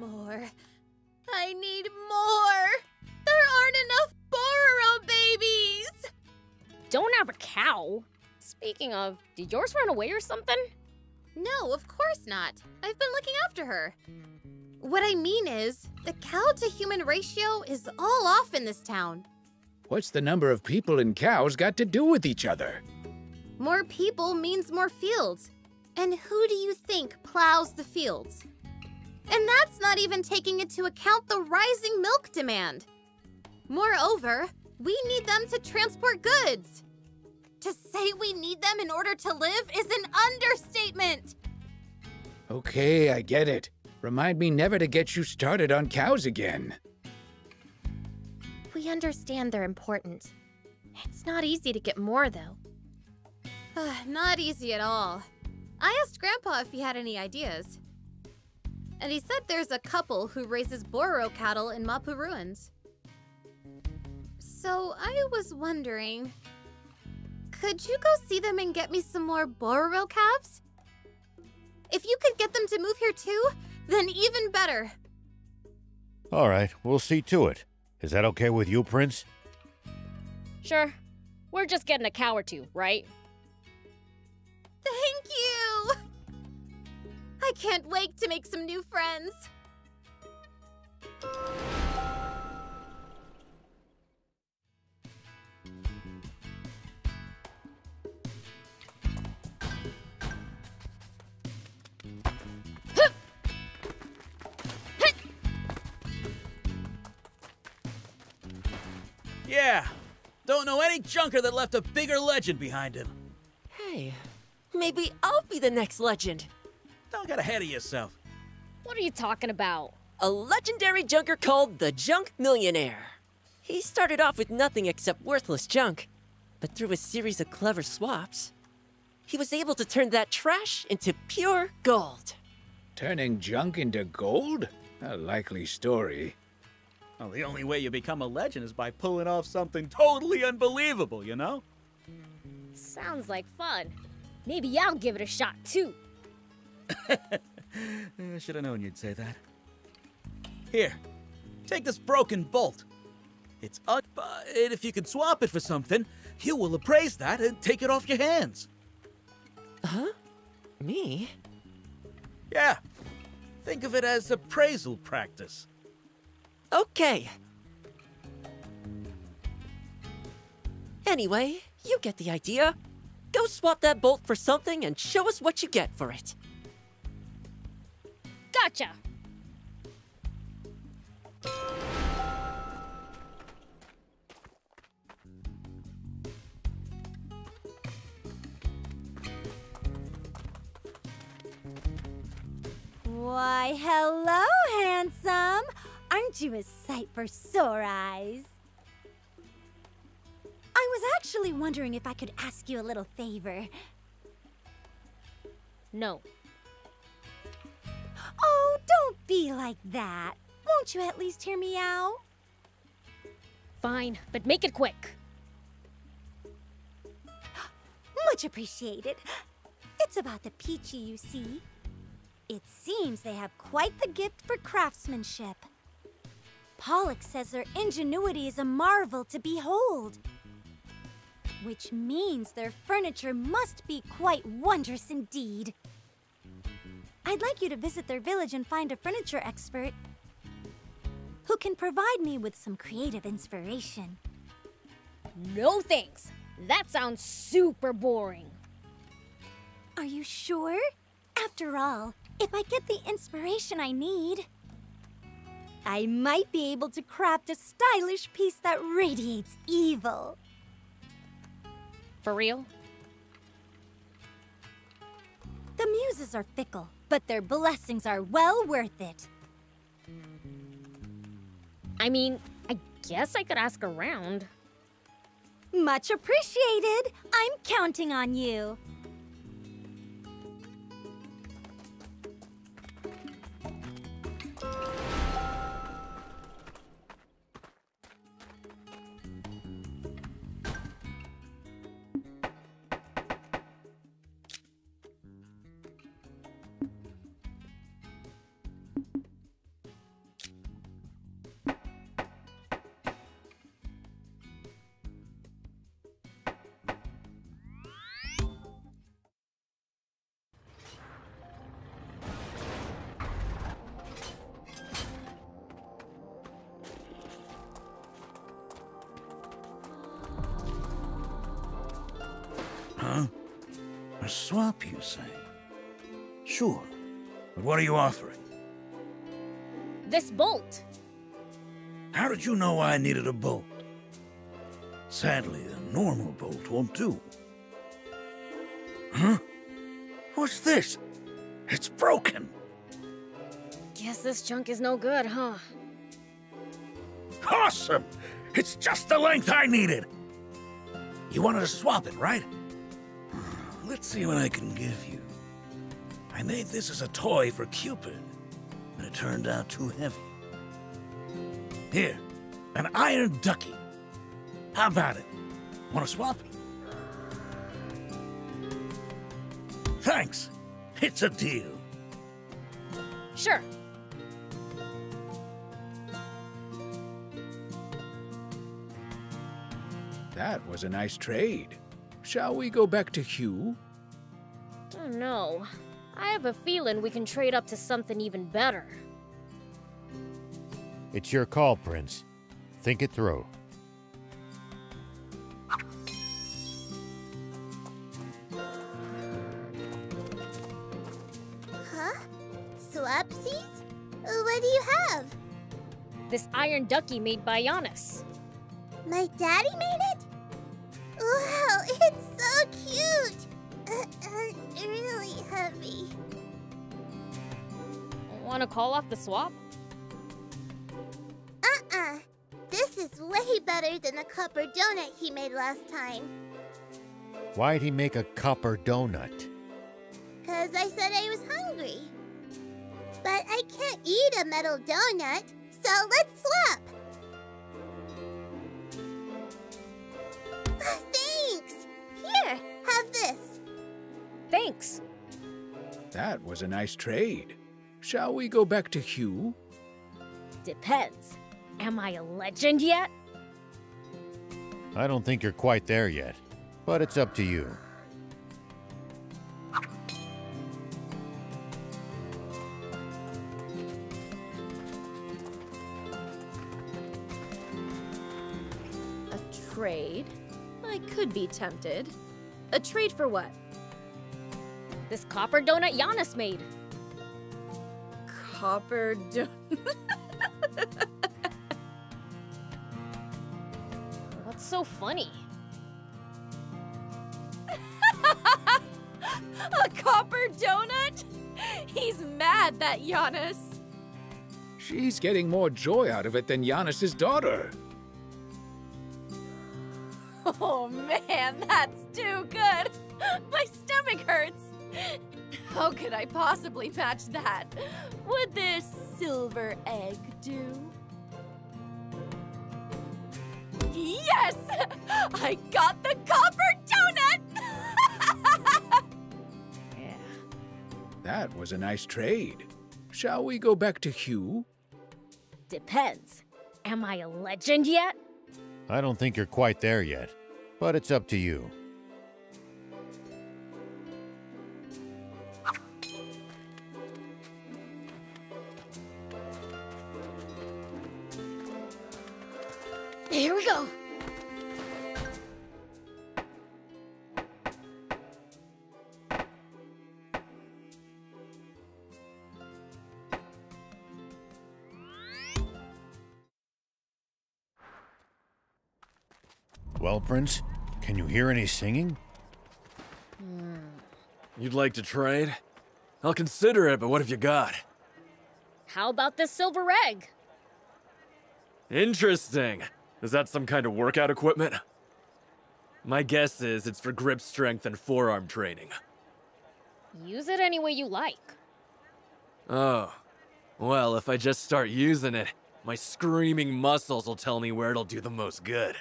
more. I need more! There aren't enough Bororo babies! Don't have a cow. Speaking of, did yours run away or something? No, of course not. I've been looking after her. What I mean is, the cow-to-human ratio is all off in this town. What's the number of people and cows got to do with each other? More people means more fields. And who do you think plows the fields? And that's not even taking into account the rising milk demand. Moreover, we need them to transport goods. To say we need them in order to live is an understatement. Okay, I get it. Remind me never to get you started on cows again. We understand they're important. It's not easy to get more, though. Not easy at all. I asked Grandpa if he had any ideas. And he said there's a couple who raises Bororo cattle in Mapu Ruins. So I was wondering, could you go see them and get me some more Bororo calves? If you could get them to move here too, then even better. All right, we'll see to it. Is that okay with you, Prince? Sure. We're just getting a cow or two, right? Thank you! I can't wait to make some new friends. Yeah, don't know any junker that left a bigger legend behind him. Hey, maybe I'll be the next legend. Don't get ahead of yourself. What are you talking about? A legendary junker called the Junk Millionaire. He started off with nothing except worthless junk, but through a series of clever swaps, he was able to turn that trash into pure gold. Turning junk into gold? A likely story. Well, the only way you become a legend is by pulling off something totally unbelievable, you know? Sounds like fun. Maybe I'll give it a shot, too. I should have known you'd say that. Here, take this broken bolt. It's but if you can swap it for something, you will appraise that and take it off your hands. Huh? Me? Yeah. Think of it as appraisal practice. Okay. Anyway, you get the idea. Go swap that bolt for something and show us what you get for it. Gotcha! Why, hello, handsome! Aren't you a sight for sore eyes? I was actually wondering if I could ask you a little favor. No. Oh, don't be like that. Won't you at least hear me out? Fine, but make it quick. Much appreciated. It's about the Peachy, you see. It seems they have quite the gift for craftsmanship. Pollock says their ingenuity is a marvel to behold. Which means their furniture must be quite wondrous indeed. I'd like you to visit their village and find a furniture expert who can provide me with some creative inspiration. No thanks. That sounds super boring. Are you sure? After all, if I get the inspiration I need, I might be able to craft a stylish piece that radiates evil. For real? The muses are fickle, but their blessings are well worth it. I mean, I guess I could ask around. Much appreciated. I'm counting on you. swap, you say? Sure. But what are you offering? This bolt. How did you know I needed a bolt? Sadly, a normal bolt won't do. Huh? What's this? It's broken. Guess this junk is no good, huh? Awesome! It's just the length I needed. You wanted to swap it, right? Let's see what I can give you. I made this as a toy for Cupid, but it turned out too heavy. Here, an iron ducky. How about it? Want to swap? Thanks. It's a deal. Sure. That was a nice trade. Shall we go back to Hugh? Oh no. I have a feeling we can trade up to something even better. It's your call, Prince. Think it through. Huh? Swapsies? What do you have? This iron ducky made by Giannis. My daddy made it? Wow, it's so cute! Really heavy. Want to call off the swap? This is way better than the copper donut he made last time. Why'd he make a copper donut? 'Cause I said I was hungry. But I can't eat a metal donut, so let's swap. Thanks! Here, have this. Thanks. That was a nice trade. Shall we go back to Hugh? Depends. Am I a legend yet? I don't think you're quite there yet, but it's up to you. A trade? I could be tempted. A trade for what? This copper donut Giannis made. Copper donut? What's so funny? A copper donut? He's mad, that Giannis. She's getting more joy out of it than Giannis's daughter. Oh man, that's too good. My stomach hurts. How could I possibly match that? Would this silver egg do? Yes! I got the copper donut! Yeah. That was a nice trade. Shall we go back to Hugh? Depends. Am I a legend yet? I don't think you're quite there yet, but it's up to you. Here we go. Well, Prince, can you hear any singing? You'd like to trade? I'll consider it, but what have you got? How about this silver egg? Interesting. Is that some kind of workout equipment? My guess is it's for grip strength and forearm training. Use it any way you like. Oh. Well, if I just start using it, my screaming muscles will tell me where it'll do the most good.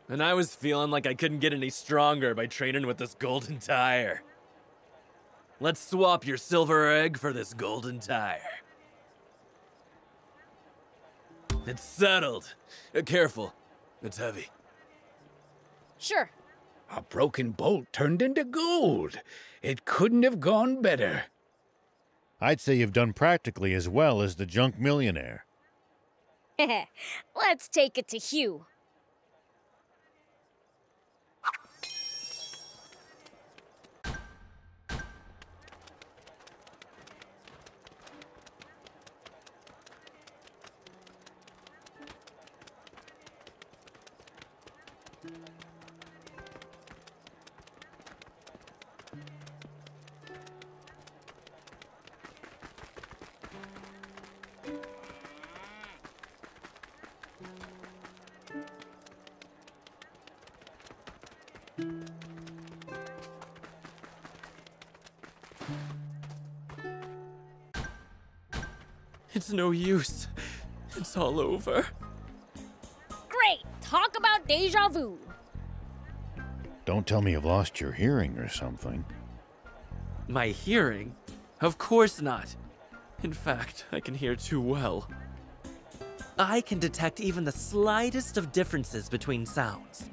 And I was feeling like I couldn't get any stronger by training with this golden tire. Let's swap your silver egg for this golden tire. It's settled. Careful. It's heavy. Sure. A broken bolt turned into gold. It couldn't have gone better. I'd say you've done practically as well as the junk millionaire. Let's take it to Hugh. It's no use. It's all over. Great! Talk about deja vu. Don't tell me you've lost your hearing or something. My hearing? Of course not. In fact, I can hear too well. I can detect even the slightest of differences between sounds.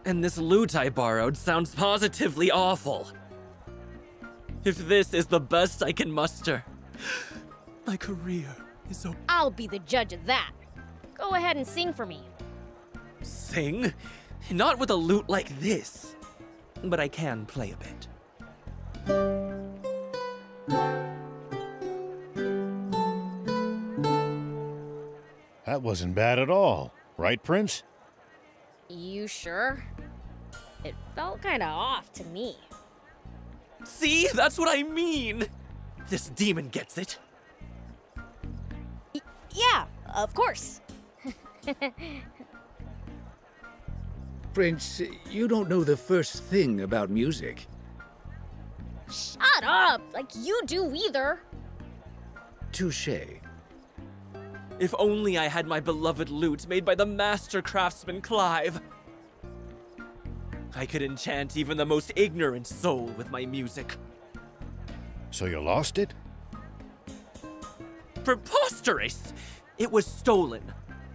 And this lute I borrowed sounds positively awful. If this is the best I can muster, my career is over. I'll be the judge of that. Go ahead and sing for me. Sing? Not with a lute like this. But I can play a bit. That wasn't bad at all, right, Prince? You sure? It felt kinda off to me. See? That's what I mean! This demon gets it. Yeah, of course. Prince, you don't know the first thing about music. Shut up! Like you do either. Touché. If only I had my beloved lute made by the master craftsman Clive. I could enchant even the most ignorant soul with my music. So you lost it? Preposterous! It was stolen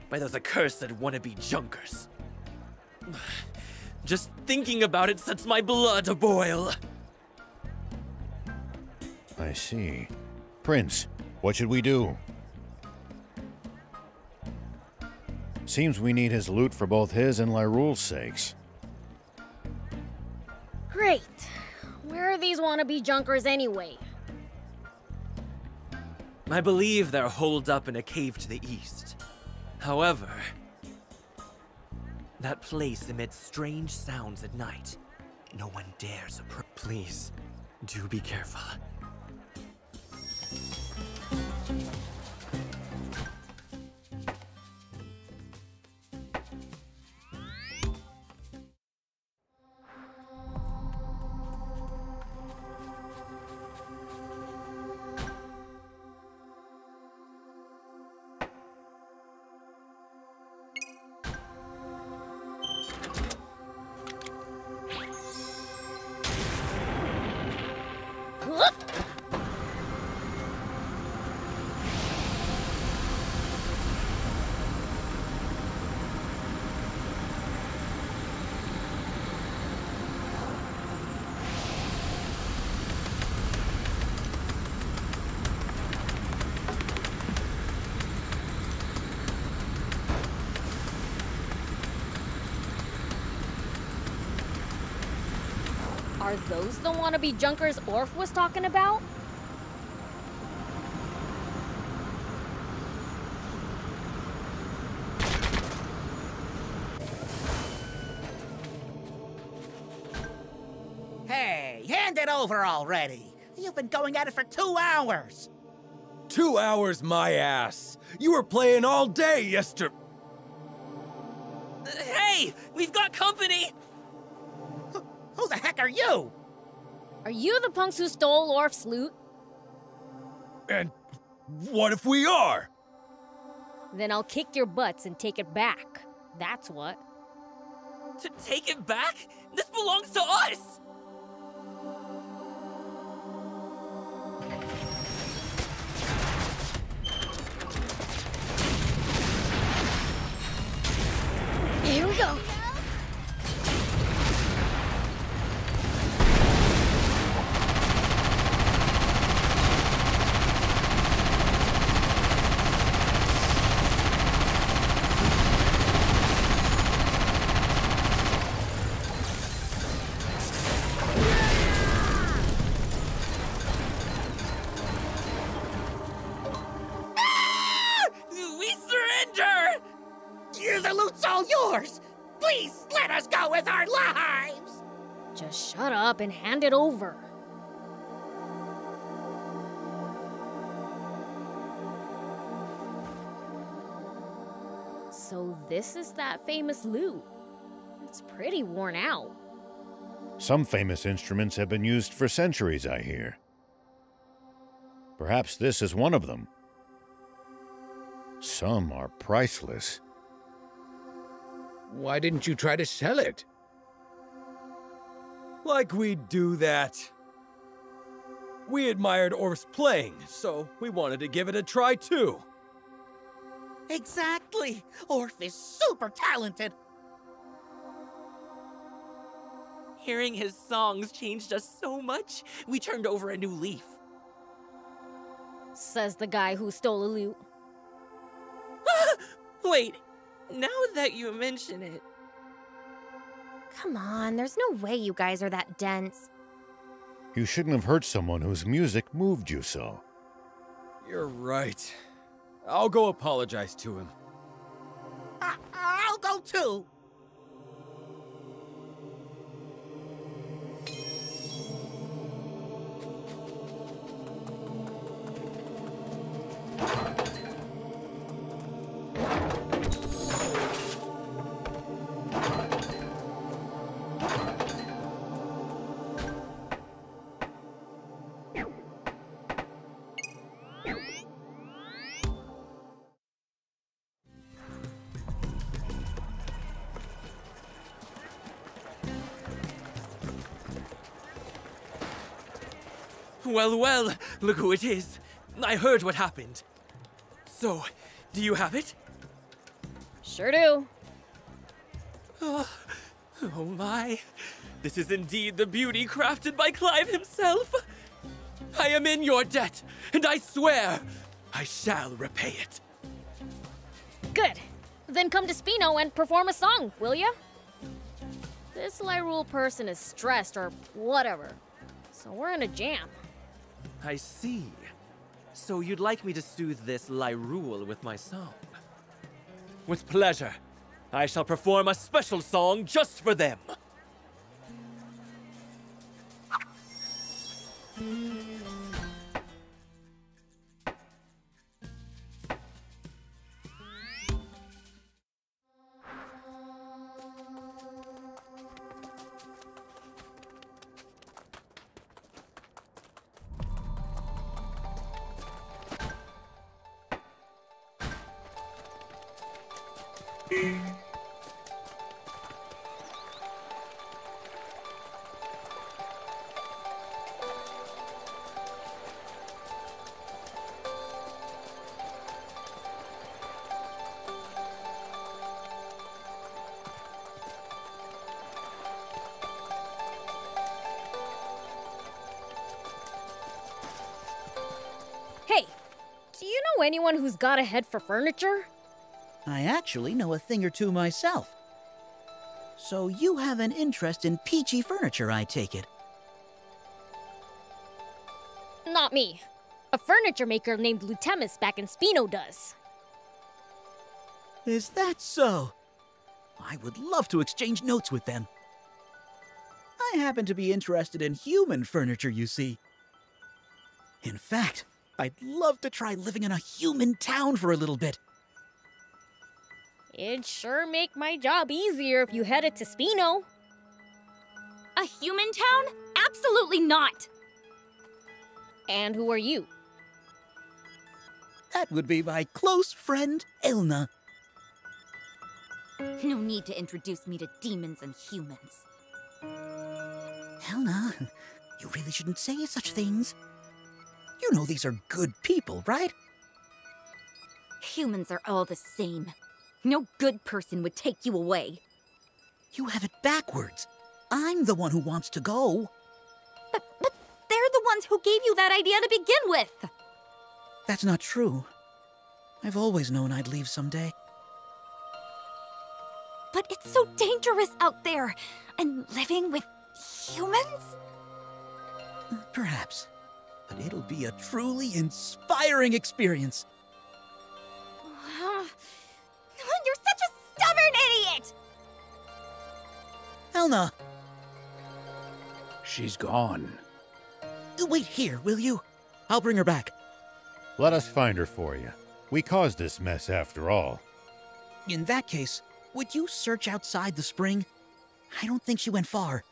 by those accursed wannabe junkers. Just thinking about it sets my blood aboil. I see. Prince, what should we do? Seems we need his loot for both his and Lyrule's sakes. Great. Where are these wannabe junkers anyway? I believe they're holed up in a cave to the east. However, that place emits strange sounds at night. No one dares approach. Please, do be careful. Are those the wannabe junkers Orf was talking about? Hey, hand it over already. You've been going at it for 2 hours. 2 hours, my ass. You were playing all day yesterday. Hey, we've got company! Who the heck are you? Are you the punks who stole Orf's loot? And what if we are? Then I'll kick your butts and take it back. That's what. To take it back? This belongs to us! Here we go. The loot's all yours! Please, let us go with our lives! Just shut up and hand it over. So this is that famous loot. It's pretty worn out. Some famous instruments have been used for centuries, I hear. Perhaps this is one of them. Some are priceless. Why didn't you try to sell it? Like we'd do that. We admired Orf's playing, so we wanted to give it a try too. Exactly. Orf is super talented. Hearing his songs changed us so much, we turned over a new leaf. Says the guy who stole a lute. Wait, now that you mention it... Come on, there's no way you guys are that dense. You shouldn't have hurt someone whose music moved you so. You're right. I'll go apologize to him. I'll go too. Well, well, look who it is. I heard what happened. So, do you have it? Sure do. Oh my. This is indeed the beauty crafted by Clive himself. I am in your debt, and I swear I shall repay it. Good. Then come to Spino and perform a song, will ya? This Lyrule person is stressed or whatever, so we're in a jam. I see. So you'd like me to soothe this Lyrule with my song? With pleasure. I shall perform a special song just for them. Hey, do you know anyone who's got a head for furniture? I actually know a thing or two myself. So you have an interest in peachy furniture, I take it. Not me. A furniture maker named Lutemis back in Spino does. Is that so? I would love to exchange notes with them. I happen to be interested in human furniture, you see. In fact, I'd love to try living in a human town for a little bit. It'd sure make my job easier if you headed to Spino. A human town? Absolutely not! And who are you? That would be my close friend, Elna. No need to introduce me to demons and humans. Elna, you really shouldn't say such things. You know these are good people, right? Humans are all the same. No good person would take you away. You have it backwards. I'm the one who wants to go. But they're the ones who gave you that idea to begin with. That's not true. I've always known I'd leave someday. But it's so dangerous out there. And living with humans? Perhaps. But it'll be a truly inspiring experience. You're such a stubborn idiot! Elna! She's gone. Wait here, will you? I'll bring her back. Let us find her for you. We caused this mess after all. In that case, would you search outside the spring? I don't think she went far.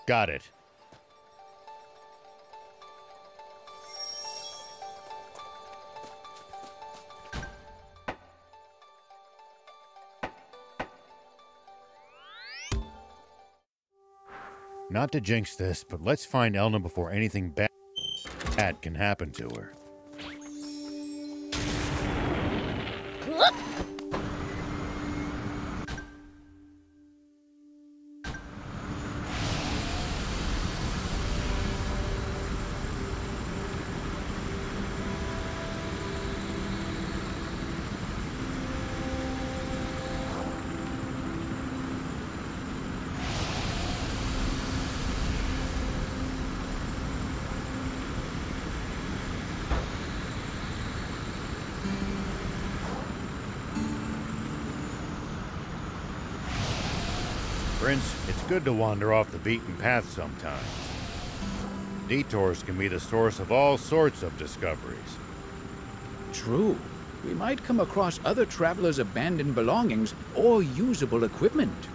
Got it. Not to jinx this, but let's find Elna before anything bad can happen to her. Prince, it's good to wander off the beaten path sometimes. Detours can be the source of all sorts of discoveries. True. We might come across other travelers' abandoned belongings or usable equipment.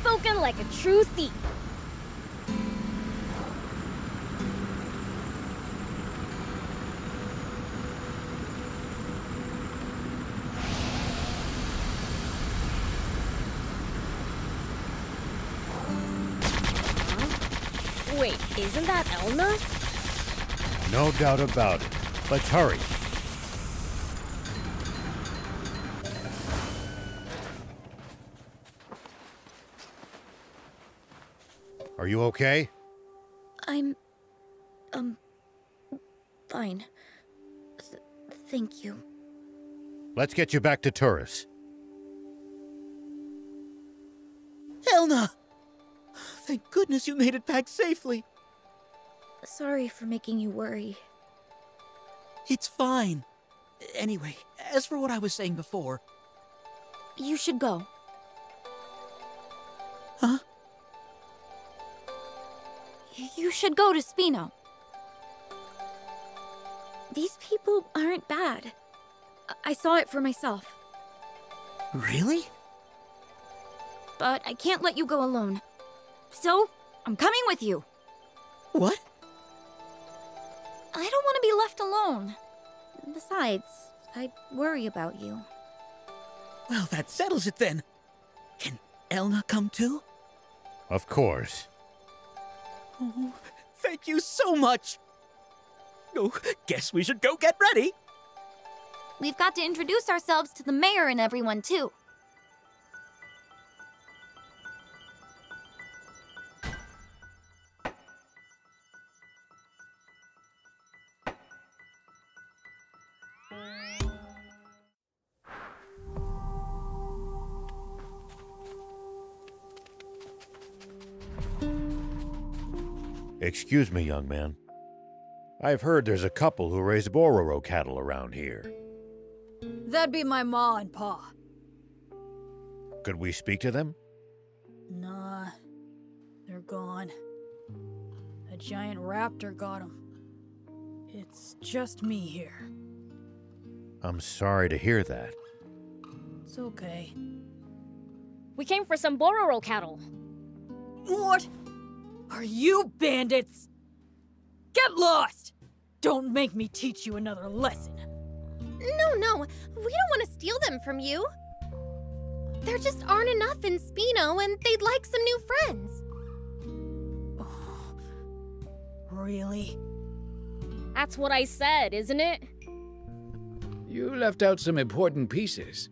Spoken like a true thief. Wait, isn't that Elna? No doubt about it. Let's hurry. Are you okay? I'm... fine. Thank you. Let's get you back to Turris. Elna! Thank goodness you made it back safely. Sorry for making you worry. It's fine. Anyway, as for what I was saying before... You should go. Huh? You should go to Spino. These people aren't bad. I saw it for myself. Really? But I can't let you go alone. So, I'm coming with you. What? I don't want to be left alone. Besides, I worry about you. Well, that settles it then. Can Elna come too? Of course. Oh, thank you so much. Oh, guess we should go get ready. We've got to introduce ourselves to the mayor and everyone too. Excuse me, young man. I've heard there's a couple who raise Bororo cattle around here. That'd be my ma and pa. Could we speak to them? Nah, they're gone. A giant raptor got them. It's just me here. I'm sorry to hear that. It's okay. We came for some Bororo cattle. What? Are you bandits? Get lost! Don't make me teach you another lesson. No, we don't want to steal them from you. There just aren't enough in Spino, and they'd like some new friends. Oh, really? That's what I said, isn't it? You left out some important pieces.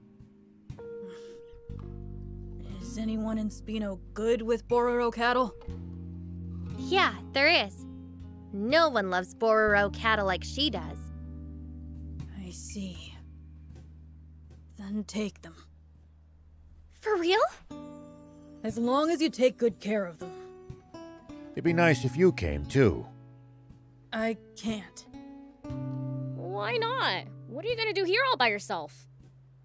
Is anyone in Spino good with Bororo cattle? Yeah, there is. No one loves Bororo cattle like she does. I see. Then take them. For real? As long as you take good care of them. It'd be nice if you came, too. I can't. Why not? What are you gonna do here all by yourself?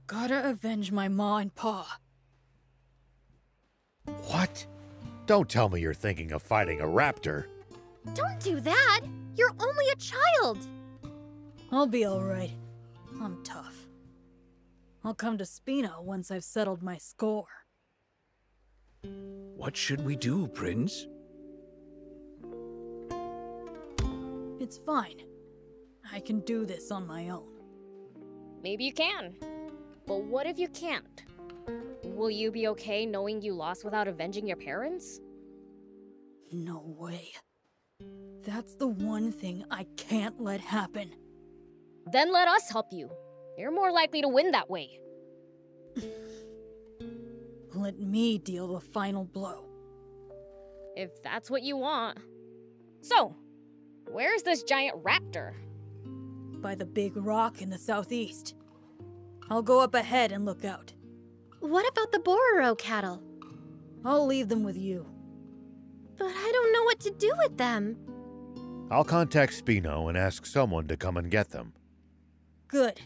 Gotta avenge my ma and pa. What? Don't tell me you're thinking of fighting a raptor. Don't do that! You're only a child! I'll be alright. I'm tough. I'll come to Spino once I've settled my score. What should we do, Prince? It's fine. I can do this on my own. Maybe you can. But what if you can't? Will you be okay knowing you lost without avenging your parents? No way. That's the one thing I can't let happen. Then let us help you. You're more likely to win that way. Let me deal the final blow. If that's what you want. So, where's this giant raptor? By the big rock in the southeast. I'll go up ahead and look out. What about the Bororo cattle? I'll leave them with you. But I don't know what to do with them. I'll contact Spino and ask someone to come and get them. Good.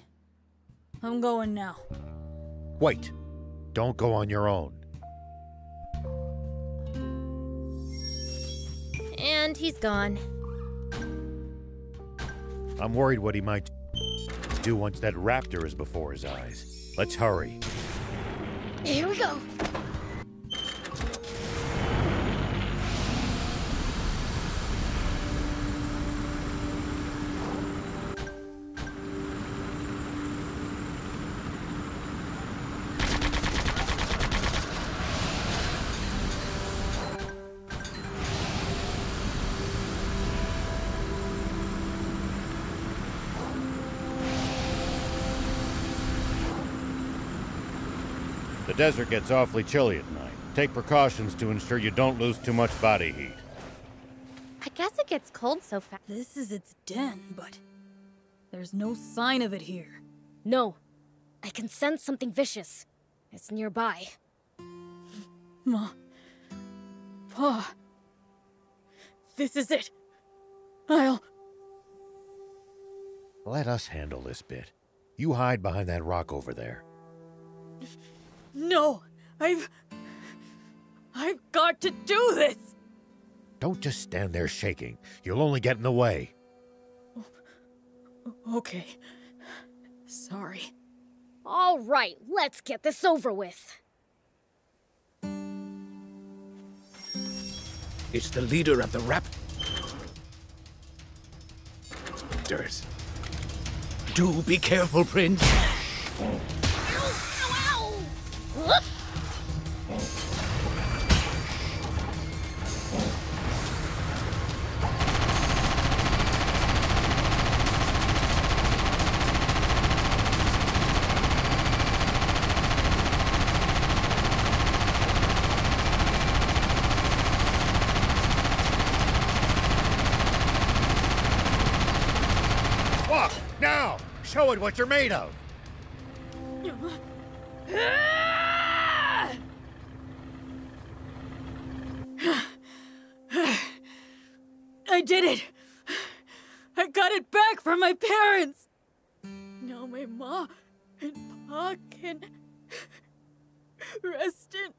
I'm going now. Wait. Don't go on your own. And he's gone. I'm worried what he might do once that raptor is before his eyes. Let's hurry. Here we go. The desert gets awfully chilly at night. Take precautions to ensure you don't lose too much body heat. I guess it gets cold so fast. This is its den, but there's no sign of it here. No. I can sense something vicious. It's nearby. Ma. Pa. This is it. I'll... Let us handle this bit. You hide behind that rock over there. No! I've got to do this! Don't just stand there shaking. You'll only get in the way. Okay. Sorry. All right, let's get this over with. It's the leader of the raptors. Do be careful, Prince. Walk, now! Show it what you're made of! I did it! I got it back from my parents! Now my ma and pa can rest in...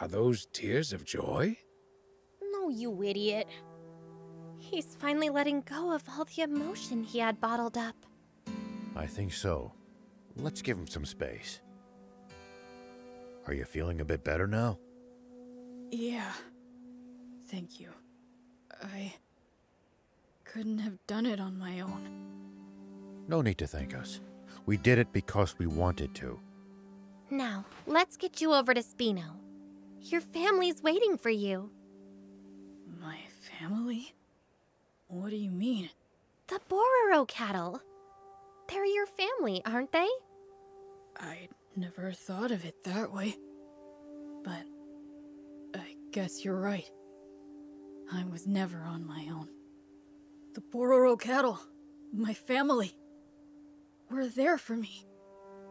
Are those tears of joy? No, you idiot. He's finally letting go of all the emotion he had bottled up. I think so. Let's give him some space. Are you feeling a bit better now? Yeah. Thank you. I couldn't have done it on my own. No need to thank us. We did it because we wanted to. Now, let's get you over to Spino. Your family's waiting for you. My family? What do you mean? The Bororo cattle. They're your family, aren't they? I never thought of it that way. But I guess you're right. I was never on my own. The Bororo cattle, my family, were there for me.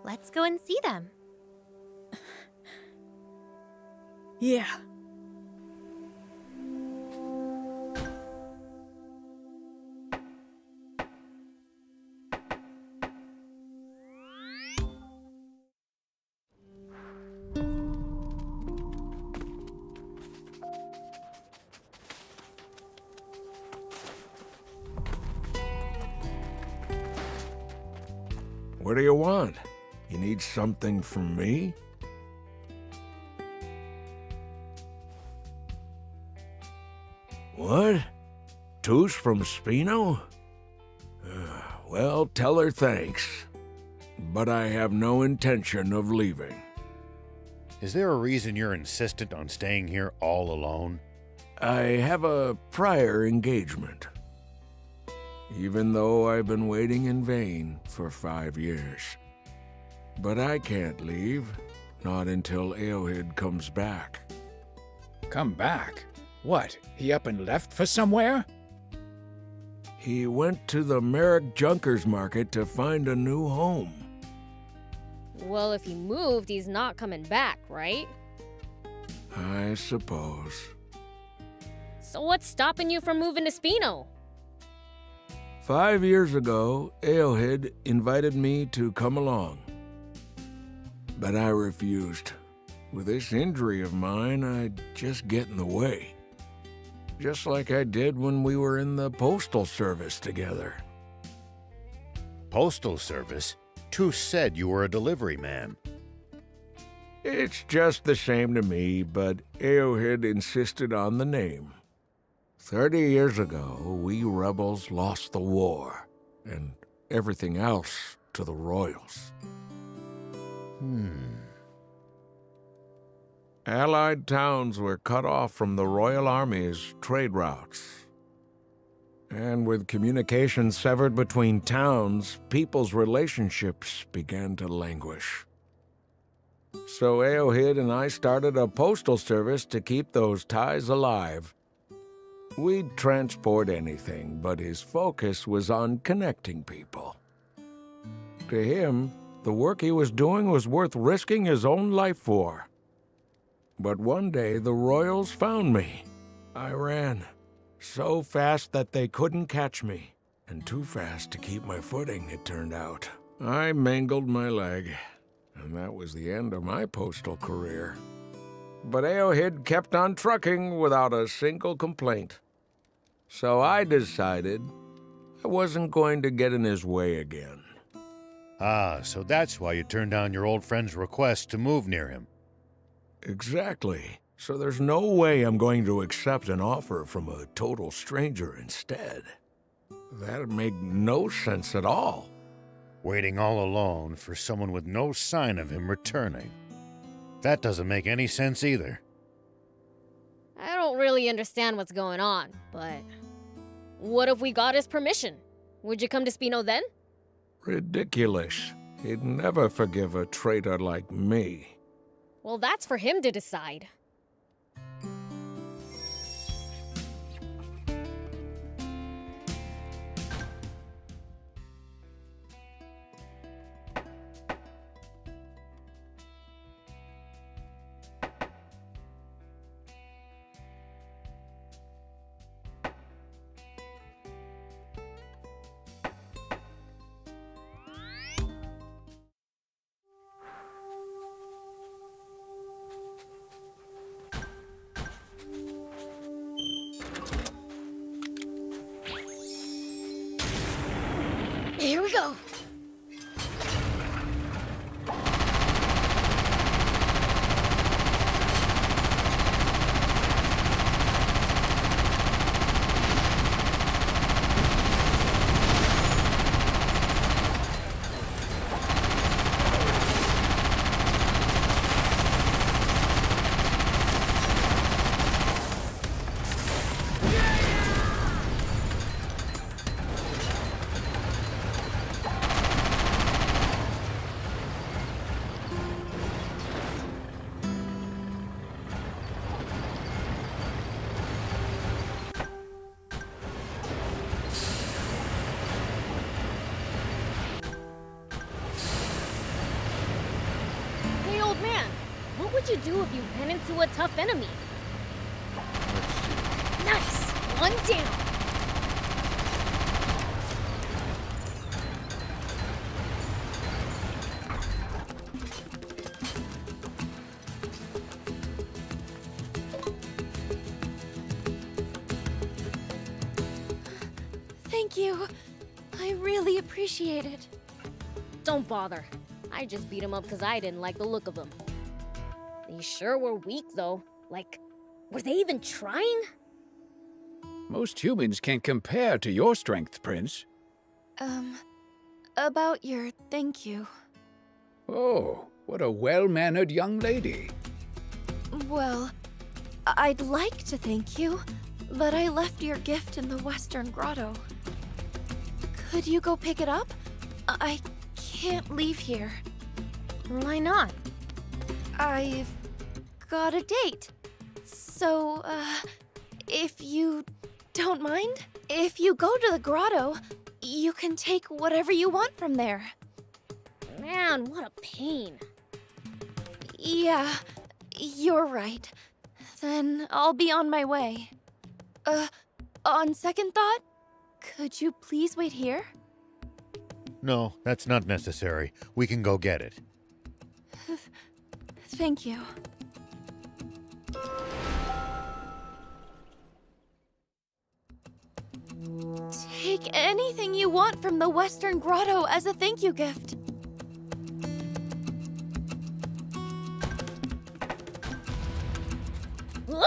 Let's go and see them. Yeah. What do you want? You need something from me? What? Touche from Spino? Well, tell her thanks. But I have no intention of leaving. Is there a reason you're insistent on staying here all alone? I have a prior engagement. Even though I've been waiting in vain for 5 years. But I can't leave, not until Eowhid comes back. Come back? What, he up and left for somewhere? He went to the Merrick Junkers Market to find a new home. Well, if he moved, he's not coming back, right? I suppose. So what's stopping you from moving to Spino? 5 years ago, Eowhid invited me to come along. But I refused. With this injury of mine, I'd just get in the way. Just like I did when we were in the Postal Service together. Postal Service? Touche said you were a delivery man. It's just the same to me, but Eowhid insisted on the name. 30 years ago, we rebels lost the war, and everything else to the royals. Allied towns were cut off from the Royal Army's trade routes. And with communication severed between towns, people's relationships began to languish. So Eowhid and I started a postal service to keep those ties alive. We'd transport anything, but his focus was on connecting people. To him, the work he was doing was worth risking his own life for. But one day, the Royals found me. I ran. So fast that they couldn't catch me. And too fast to keep my footing, it turned out. I mangled my leg. And that was the end of my postal career. But Eowhid kept on trucking without a single complaint. So I decided I wasn't going to get in his way again. Ah, so that's why you turned down your old friend's request to move near him. Exactly. So there's no way I'm going to accept an offer from a total stranger instead. That'd make no sense at all. Waiting all alone for someone with no sign of him returning. That doesn't make any sense either. I don't really understand what's going on, but what if we got his permission? Would you come to Spino then? Ridiculous. He'd never forgive a traitor like me. Well, that's for him to decide. Here we go. What would you do if you ran into a tough enemy? Nice! One down! Thank you. I really appreciate it. Don't bother. I just beat him up because I didn't like the look of him. They sure were weak, though. Like, were they even trying? Most humans can't compare to your strength, Prince. About your thank you. Oh, what a well-mannered young lady. Well, I'd like to thank you, but I left your gift in the Western Grotto. Could you go pick it up? I can't leave here. Why not? I've got a date. So, if you don't mind, if you go to the grotto, you can take whatever you want from there. Man, what a pain. Yeah, you're right. Then I'll be on my way. On second thought, could you please wait here? No, that's not necessary. We can go get it. Thank you. Take anything you want from the Western Grotto as a thank you gift. Whoop!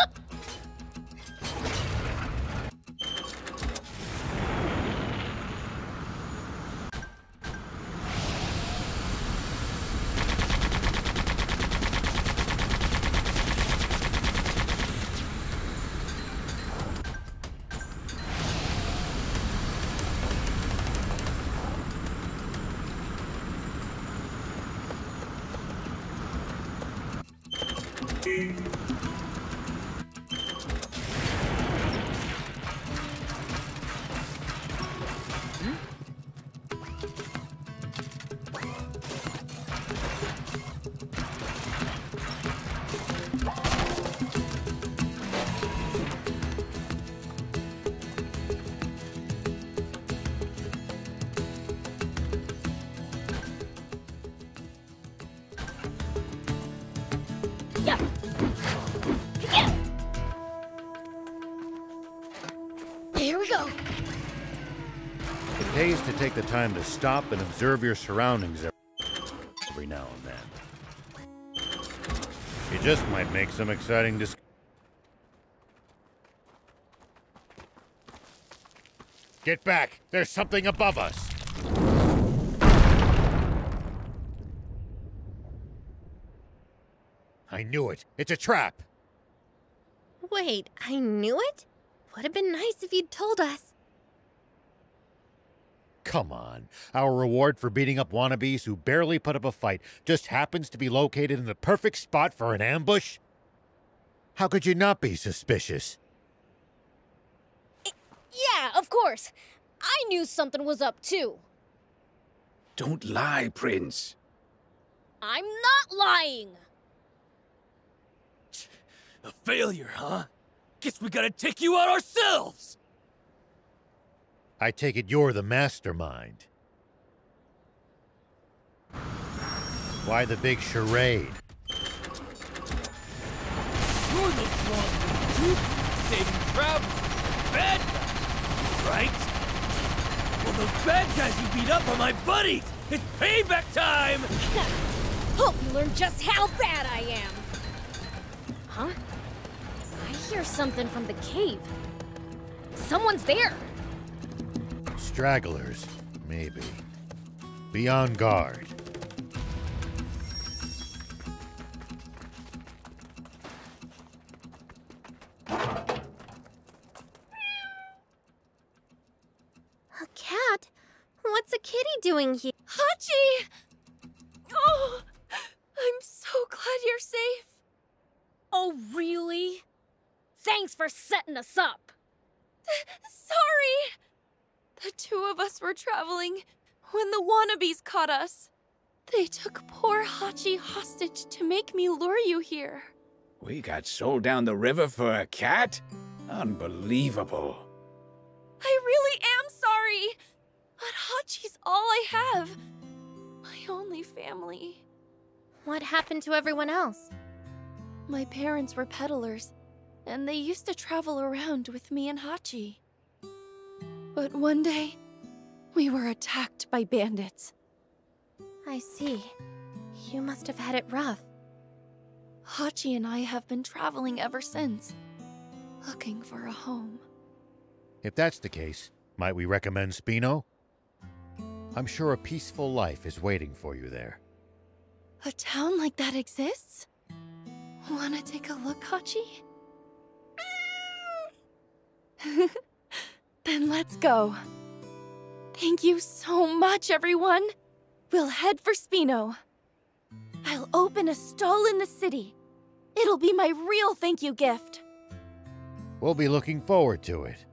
Here we go. It pays to take the time to stop and observe your surroundings every now and then. You just might make some exciting Get back! There's something above us! I knew it! It's a trap! Wait, I knew it? Would have been nice if you'd told us. Come on. Our reward for beating up wannabes who barely put up a fight just happens to be located in the perfect spot for an ambush? How could you not be suspicious? Yeah, of course. I knew something was up, too. Don't lie, Prince. I'm not lying. A failure, huh? Guess we gotta take you out ourselves! I take it you're the mastermind. Why the big charade? You're the strong one, too. Saving travel. Bad guys, right? Well, those bad guys you beat up are my buddies! It's payback time! Hope you learn just how bad I am. Huh? I hear something from the cave. Someone's there. Stragglers, maybe. Be on guard. A cat? What's a kitty doing here? Hachi! Oh, I'm so glad you're safe. Oh, really? Thanks for setting us up. Sorry! The two of us were traveling when the wannabes caught us. They took poor Hachi hostage to make me lure you here. We got sold down the river for a cat? Unbelievable. I really am sorry. But Hachi's all I have. My only family. What happened to everyone else? My parents were peddlers, and they used to travel around with me and Hachi. But one day, we were attacked by bandits. I see. You must have had it rough. Hachi and I have been traveling ever since, looking for a home. If that's the case, might we recommend Spino? I'm sure a peaceful life is waiting for you there. A town like that exists? Wanna take a look, Hachi? Then let's go. Thank you so much, everyone. We'll head for Spino. I'll open a stall in the city. It'll be my real thank you gift. We'll be looking forward to it.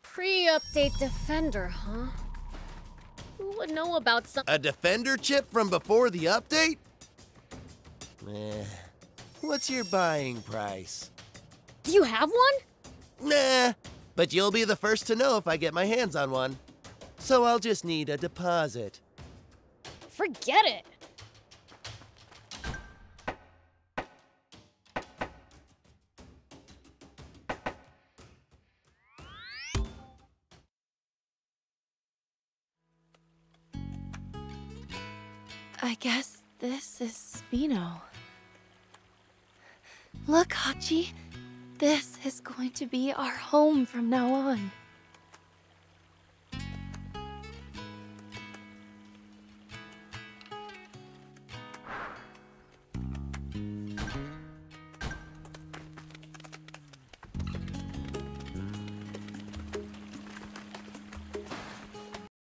Pre-update Defender, huh? Who would know about some— A Defender chip from before the update? What's your buying price? Do you have one? Nah, but you'll be the first to know if I get my hands on one. So I'll just need a deposit. Forget it. I guess this is Spino. Look, Hachi. This is going to be our home from now on.